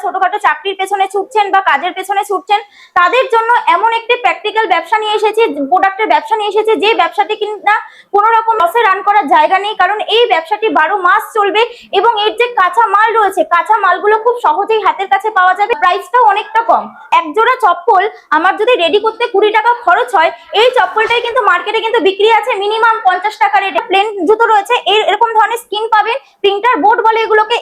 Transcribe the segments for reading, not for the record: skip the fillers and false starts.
ছোটখাটো চাকরির পেছনে ছুটছেন বা কাজের পেছনে ছুটছেন, তাদের জন্য এমন একটি প্র্যাকটিক্যাল ব্যবসা নিয়ে এসেছি, প্রোডাক্টের ব্যবসা নিয়ে এসেছি, যে ব্যবসাটি কিনা কোনো রকম লসে রান করার জায়গা নেই, কারণ এই ব্যবসাটি 12 মাস চলবে এবং এর যে কাঁচা মাল রয়েছে, কাঁচা মালগুলো খুব সহজেই হাতের কাছে পাওয়া যাবে, প্রাইসটাও অনেকটা কম। এক জোড়া চপ্পল আমার যদি রেডি করতে 20 টাকা খরচ হয়, এই চপ্পলটাই কিন্তু মার্কেটে কিন্তু বিক্রি আছে মিনিমাম 50 টাকা রেটে। প্লেন জুতো রয়েছে, এরকম ধরনের স্কিন পাবেন, প্রিন্টার বোর্ড বলে এগুলোকে,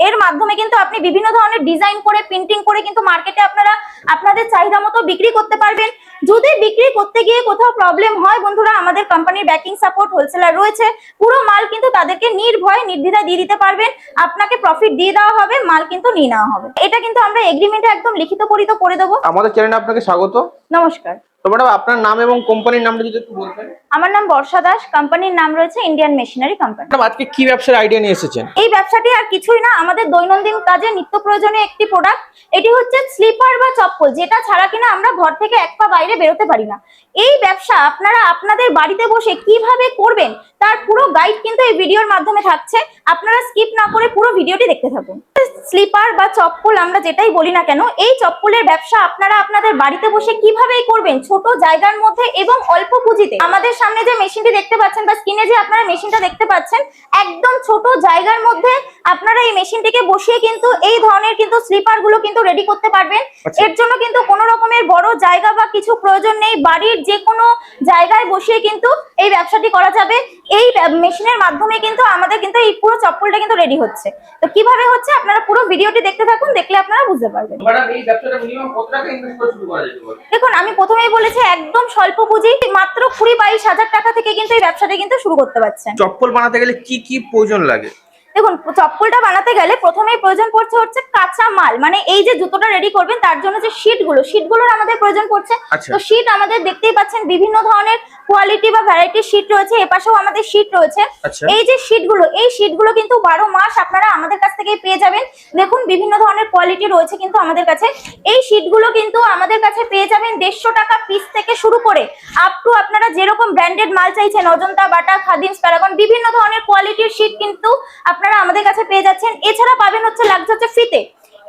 এর মাধ্যমে কিন্তু আপনি বিভিন্ন ধরনের ডিজাইন করে প্রিন্টিং করে কিন্তু মার্কেটে আপনারা আপনাদের চাহিদা মতো বিক্রি করতে পারবেন। যদি বিক্রি করতে গিয়ে কোথাও প্রবলেম হয় বন্ধুরা, আমাদের কোম্পানির ব্যাকিং সাপোর্ট হোলসেলার রয়েছে, পুরো মাল কিন্তু তাদেরকে নির্ভয় নির্দ্বিধায় দিয়ে দিতে পারবেন, আপনাকে প্রফিট দিয়ে দেওয়া হবে, মাল কিন্তু নিয়ে নেওয়া হবে। এটা কিন্তু আমরা এগ্রিমেন্টে একদম লিখিত পরিত করে দেবো। আমাদের চ্যানেলে আপনাকে স্বাগত। নমস্কার। তো ম্যাডাম, আপনার নাম এবং কোম্পানির নামটা যদি একটু বলতেন। আমার নাম বর্ষা দাস, কোম্পানির নাম রয়েছে ইন্ডিয়ান মেশিনারি কোম্পানি। ম্যাডাম, আজকে কি ব্যবসার আইডিয়া নিয়ে এসেছেন? এই ব্যবসাটি আর কিছুই না, আমাদের দৈনন্দিন কাজে নিত্য প্রয়োজনীয় একটি প্রোডাক্ট। এটি হচ্ছে স্লিপার বা চপ্পল, যেটা ছাড়া কিনা আমরা ঘর থেকে এক পা বাইরে বেরোতে পারি না। এই ব্যবসা আপনারা আপনাদের বাড়িতে বসে কিভাবে করবেন তার পুরো গাইড কিন্তু এই ভিডিওর মাধ্যমে থাকছে, আপনারা স্কিপ না করে পুরো ভিডিওটি দেখতে থাকুন। স্লিপার বা চপ্পল আমরা যেটাই বলি না কেন, এই চপ্পলের ব্যবসা আপনারা আপনাদের বাড়িতে বসে কিভাবেই করবেন, ছোট জায়গার মধ্যে এবং অল্প পুঁজিতে। আমাদের সামনে যে মেশিনটি দেখতে পাচ্ছেন বা স্ক্রিনে যে আপনারা মেশিনটা দেখতে পাচ্ছেন, একদম ছোট জায়গার মধ্যে আপনারা এই মেশিনটিকে বসিয়ে কিন্তু এই ধরনের কিন্তু স্লিপার গুলো কিন্তু রেডি করতে পারবেন। এর জন্য কিন্তু কোনো রকমের বড় জায়গা বা কিছু প্রয়োজন নেই, বাড়ির যে কোনো জায়গায় বসিয়ে কিন্তু এই ব্যবসাটি করা যাবে। এই মেশিনের মাধ্যমে কিন্তু আমাদের কিন্তু এই পুরো চপ্পলটা কিন্তু রেডি হচ্ছে। তো কিভাবে হচ্ছে আপনারা পুরো ভিডিওটি দেখতে থাকুন, দেখলে আপনারা বুঝতে পারবেন। ম্যাডাম, এই ব্যবসাটা মিনিমাম কত টাকা ইনভেস্ট করে শুরু করা যেতে পারে? দেখুন, আমি প্রথমেই বলেছি একদম স্বল্প পুঁজি, মাত্র 20-22 হাজার টাকা থেকে কিন্তু এই ব্যবসাটা কিন্তু শুরু করতে পারছেন। চপ্পল বানাতে গেলে কি কি প্রয়োজন লাগে? দেখুন, চপ্পলটা বানাতে গেলে প্রথমেই প্রয়োজন পড়ছে হচ্ছে কাঁচা মাল, মানে এই যে জুতোটা রেডি করবেন তার জন্য যে শীটগুলোর আমাদের প্রয়োজন পড়ছে। তো শীট আমাদের দেখতেই পাচ্ছেন বিভিন্ন ধরনের কোয়ালিটি বা ভ্যারাইটি শীট রয়েছে, এপাশেও আমাদের শীট রয়েছে। এই যে শীটগুলো কিন্তু 12 মাস আপনারা আমাদের কাছ থেকে পেয়ে যাবেন। দেখুন, বিভিন্ন ধরনের কোয়ালিটি রয়েছে কিন্তু আমাদের কাছে। এই শীটগুলো কিন্তু আমাদের কাছে পেয়ে যাবেন 150 টাকা পিস থেকে শুরু করে আপ টু আপনারা যেরকম ব্র্যান্ডেড মাল চাইছেন, অজন্তা, বাটা, খাদিমস, প্যারাগন, বিভিন্ন ধরনের কোয়ালিটির শীট কিন্তু আপনারা আমাদের কাছে পেয়ে যাচ্ছেন। এছাড়া পাবেন লাগছে ফিতে।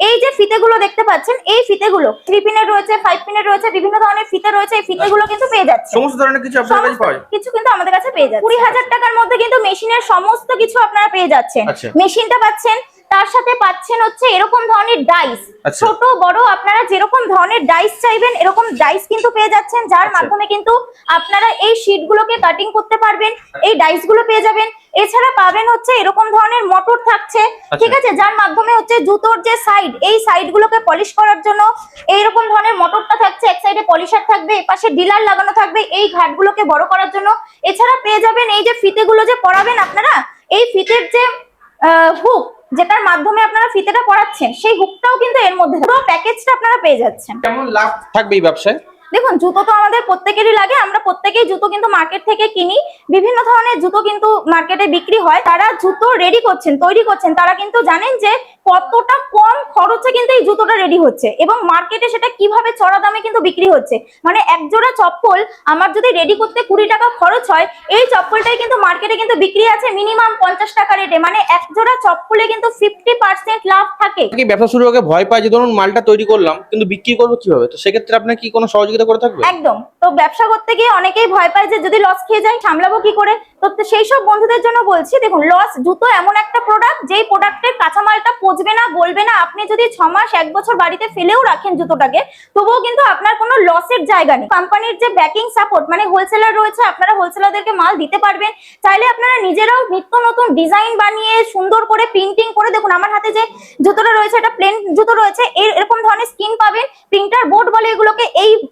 এই যে ফিতেগুলো দেখতে পাচ্ছেন, এই ফিতেগুলো 3 পিনের রয়েছে, 5 পিনের রয়েছে, বিভিন্ন ধরনের ফিতে রয়েছে। এই ফিতেগুলো কিন্তু পেয়ে যাচ্ছে, সমস্ত ধরনের কিছু আপনাদের কাছে পাওয়া যায়। কিছু কিন্তু আমাদের কাছে পেয়ে যাচ্ছে। 20,000 টাকার মধ্যে কিন্তু মেশিনের সমস্ত কিছু আপনারা পেয়ে যাচ্ছেন। মেশিনটা পাচ্ছেন, তার সাথে পাচ্ছেন হচ্ছে এরকম ধরনের ডাইস, ছোট বড় আপনারা যেরকম ধরনের ডাইস চাইবেন এরকম ডাইস কিন্তু পেয়ে যাচ্ছেন, যার মাধ্যমে কিন্তু আপনারা এই শীটগুলোকে কাটিং করতে পারবেন, এই ডাইসগুলো পেয়ে যাবেন। এছাড়া পাবেন হচ্ছে এরকম ধরনের মোটর থাকছে, ঠিক আছে, যার মাধ্যমে হচ্ছে জুতোর যে সাইড, এই সাইডগুলোকে পলিশ করার জন্য এইরকম ধরনের মোটরটা থাকছে, এক সাইডে পলিশার থাকবে, এপাশে ডিলার লাগানো থাকবে এই ঘাটগুলোকে বড় করার জন্য। এছাড়া পেয়ে যাবেন এই যে ফিতেগুলো যে পরাবেন আপনারা, এই ফিতের যে হুক, যেটার মাধ্যমে আপনারা ফিতেটা পরাচ্ছেন, সেই হুকটাও কিন্তু এর মধ্যে, পুরো প্যাকেজটা আপনারা পেয়ে যাচ্ছেন। কেমন লাভ থাকবে এই ব্যবসায়? দেখুন, জুতো তো আমাদের প্রত্যেকেরই লাগে, আমরা প্রত্যেকেই জুতো কিন্তু মার্কেট থেকে কিনি, বিভিন্ন ধরনের জুতো কিন্তু মার্কেটে বিক্রি হয়। তারা জুতো রেডি করছেন, তৈরি করছেন, তারা কিন্তু জানেন যে কতটা কম খরচে কিন্তু এই জুতোটা রেডি হচ্ছে এবং মার্কেটে সেটা কিভাবে চড়া দামে কিন্তু বিক্রি হচ্ছে। মানে এক জোড়া চপ্পল আমার যদি রেডি করতে 20 টাকা খরচ হয়, এই চপ্পলটাই কিন্তু মার্কেটে কিন্তু বিক্রি আছে মিনিমাম 50 টাকা রেটে। মানে এক জোড়া চপ্পলে কিন্তু 50% লাভ থাকে। কি ব্যবসা শুরু হয়ে ভয় পায় যে ধরুন মালটা তৈরি করলাম কিন্তু বিক্রি করবো কিভাবে, তো সেক্ষেত্রে আপনার কি কোনো সহযোগিতা করে থাকবে? একদম। তো ব্যবসা করতে গিয়ে অনেকেই ভয় পায় যে যদি লস খেয়ে যাই সামলাবো কি করে। তো সেই সব বন্ধুদের জন্য বলছি, দেখুন, জুতো এমন একটা প্রোডাক্ট, যেই প্রোডাক্টের কাঁচামালটা পচবে না, গলবে না। আপনি যদি 6 মাস 1 বছর বাড়িতে ফেলেও রাখেন জুতোটাকে, তবুও কিন্তু আপনার কোনো লসের জায়গা নেই। কোম্পানির যে ব্যাকিং সাপোর্ট, মানে হোলসেলার রয়েছে, আপনারা হোলসেলারদেরকে মাল দিতে পারবেন। চাইলে আপনারা নিজেরাও নিত্য নতুন ডিজাইন বানিয়ে সুন্দর করে প্রিন্টিং করে, দেখুন আমার হাতে যে জুতোটা রয়েছে, এটা প্লেন জুতো রয়েছে, এরকম ধরনের স্কিন পাবেন, প্রিন্টার বোর্ড বলে এগুলোকে।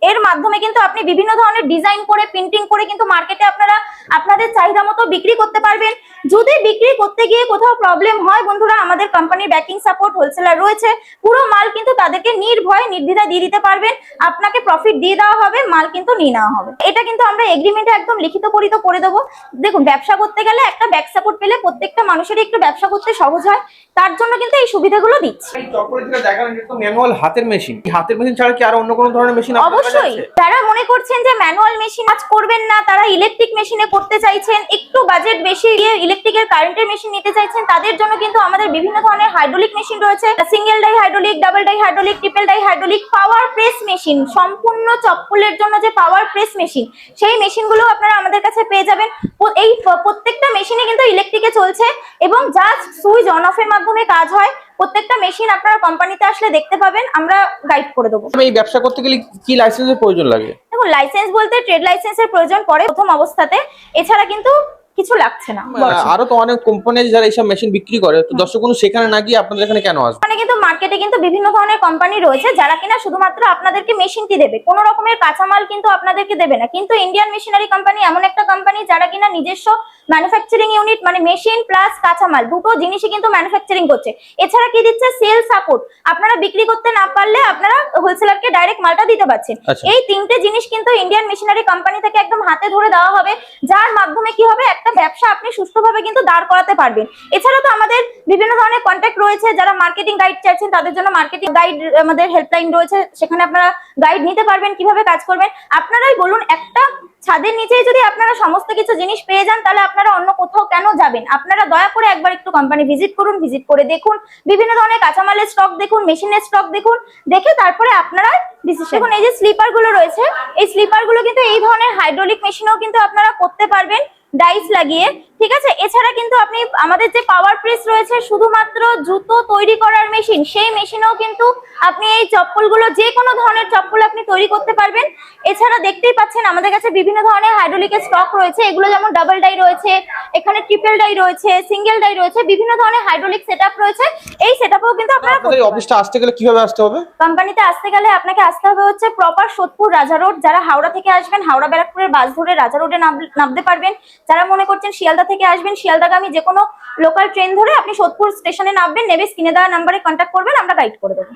এর মাধ্যমে কিন্তু আপনি বিভিন্ন ধরনের ডিজাইন করে প্রিন্টিং করে কিন্তু মার্কেটে আপনারা আপনাদের চাহিদা মতো বিক্রি করতে পারবেন। যদি বিক্রি করতে গিয়ে কোথাও প্রবলেম হয় বন্ধুরা, আমাদের কোম্পানির ব্যাকিং সাপোর্ট হোলসেলার রয়েছে, পুরো মাল কিন্তু তাদেরকে নির্ভয় নির্দ্বিধায় দিয়ে দিতে পারবেন, আপনাকে প্রফিট দিয়ে দেওয়া হবে, মাল কিন্তু নিয়ে নেওয়া হবে। এটা কিন্তু আমরা এগ্রিমেন্টে একদম লিখিত পরিত করে দেবো। দেখুন, ব্যবসা করতে গেলে একটা ব্যাক সাপোর্ট পেলে প্রত্যেকটা মানুষেরই একটু ব্যবসা করতে সহজ হয়, তার জন্য কিন্তু এই সুবিধাগুলো দিচ্ছি। এই চপ্পলে যেটা দেখালেন এটা তো ম্যানুয়াল হাতের মেশিন, হাতের মেশিন ছাড়া কি আর অন্য কোনো ধরনের মেশিন আপনার কাছে আছে? অবশ্যই। যারা মনে করছেন যে ম্যানুয়াল মেশিন কাজ করবেন না, তারা ইলেকট্রিক মেশিনে করতে চাইছেন, একটু বাজেট বেশি দিয়ে ইলেকট্রিকের কারেন্টের মেশিন নিতে চাইছেন, তাদের জন্য কিন্তু আমাদের বিভিন্ন ধরনের হাইড্রোলিক হাইড্রোলিক মেশিন রয়েছে, single die hydraulic, double die hydraulic, triple die hydraulic, power press machine, সম্পূর্ণ চপ্পলের জন্য যে পাওয়ার প্রেস মেশিন, সেই মেশিনগুলো আপনারা আমাদের কাছে পেয়ে যাবেন। এই প্রত্যেকটা মেশিনে কিন্তু ইলেকট্রিকে চলছে এবং জাস্ট সুইচ অন অফ এর মাধ্যমে কাজ হয়। প্রত্যেকটা মেশিন আপনারা কোম্পানিতে আসলে দেখতে পাবেন, আমরা গাইড করে দেবো। এই ব্যবসা করতে গেলে কি লাইসেন্সের প্রয়োজন লাগে? দেখুন, লাইসেন্স বলতে ট্রেড লাইসেন্সের প্রয়োজন পড়ে প্রথম অবস্থাতে, এছাড়া কিন্তু কিছু লাগছে না। আরো তো অনেক কোম্পানি আছে যারা এইসব মেশিন বিক্রি করে, তো দর্শক বন্ধু সেখানে না গিয়ে আপনাদের এখানে কেন আসবে? মানে কিন্তু মার্কেটে কিন্তু বিভিন্ন ধরনের কোম্পানি রয়েছে যারা কিনা শুধুমাত্র আপনাদেরকে মেশিনটি দেবে, কোনো রকমের কাঁচামাল কিন্তু আপনাদেরকে দেবে না। কিন্তু ইন্ডিয়ান মেশিনারি কোম্পানি এমন একটা কোম্পানি যারা কিনা নিজস্ব ম্যানুফ্যাকচারিং ইউনিট, মানে মেশিন প্লাস কাঁচামাল দুটো জিনিসই কিন্তু ম্যানুফ্যাকচারিং করছে। এছাড়া কি দিচ্ছে? Sell support. আপনারা বিক্রি করতে না পারলে আপনারা হোলসেলারকে ডাইরেক্ট মালটা দিতে পারছেন। আচ্ছা। এই তিনটে জিনিস কিন্তু ইন্ডিয়ান মেশিনারি কোম্পানি থেকে একদম হাতে ধরে দেওয়া হবে, যার মাধ্যমে কি হবে, একটা ব্যবসা আপনি সুষ্ঠুভাবে কিন্তু দাঁড় করাতে পারবেন। এছাড়া তো আমাদের বিভিন্ন ধরনের কন্ট্যাক্ট রয়েছে, যারা মার্কেটিং গাইড চাইছেন তাদের জন্য মার্কেটিং গাইড আমাদের হেল্পলাইন রয়েছে, সেখানে আপনারা গাইড নিতে পারবেন কিভাবে কাজ করবেন। আপনারাই বলুন, একটা ছাদের নিচেই যদি আপনারা সমস্ত কিছু জিনিস পেয়ে যান, তাহলে আপনারা অন্য কোথাও কেন যাবেন? আপনারা দয়া করে একবার একটু কোম্পানি ভিজিট করুন, ভিজিট করে দেখুন, বিভিন্ন ধরনের কাঁচামালের স্টক দেখুন, মেশিনের স্টক দেখুন, দেখে তারপরে আপনারা ডিসিশন। দেখুন, এই যে স্লিপার গুলো রয়েছে, এই স্লিপার গুলো কিন্তু এই ধরনের হাইড্রোলিক মেশিনেও কিন্তু আপনারা করতে পারবেন ডাইস লাগিয়ে, ঠিক আছে। এছাড়া কিন্তু আপনি আমাদের যে পাওয়ার প্রেস রয়েছে শুধুমাত্র জুতো তৈরি করার মেশিন, সেই মেশিনেও কিন্তু আপনি এই চপ্পলগুলো, যে কোনো ধরনের চপ্পল আপনি তৈরি করতে পারবেন। এছাড়া দেখতেই পাচ্ছেন আমাদের কাছে বিভিন্ন ধরনের হাইড্রোলিকের স্টক রয়েছে, এগুলো যেমন ডাবল ডাই রয়েছে, এখানে ট্রিপল ডাই রয়েছে, সিঙ্গেল ডাই রয়েছে, বিভিন্ন ধরনের হাইড্রোলিক সেটআপ রয়েছে। এই সেটআপেও কিন্তু আপনারা আপনাদের অফিসটা আসতে গেলে কিভাবে আসতে হবে? কোম্পানিতে আসতে গেলে আপনাকে আসতে হবে হচ্ছে প্রপার সোদপুর রাজা রোড। যারা হাওড়া থেকে আসবেন, হাওড়া ব্যারাকপুরের বাস ধরে রাজা রোডে নামতে পারবেন। যারা মনে করছেন শিয়ালদা থেকে আসবেন, শিয়ালদাগামী যে কোনো লোকাল ট্রেন ধরে আপনি সোদপুর স্টেশনে নামবেন, নেমে স্ক্রিনে দেওয়া নাম্বারে কন্ট্যাক্ট করবেন, আমরা গাইড করে দেবো।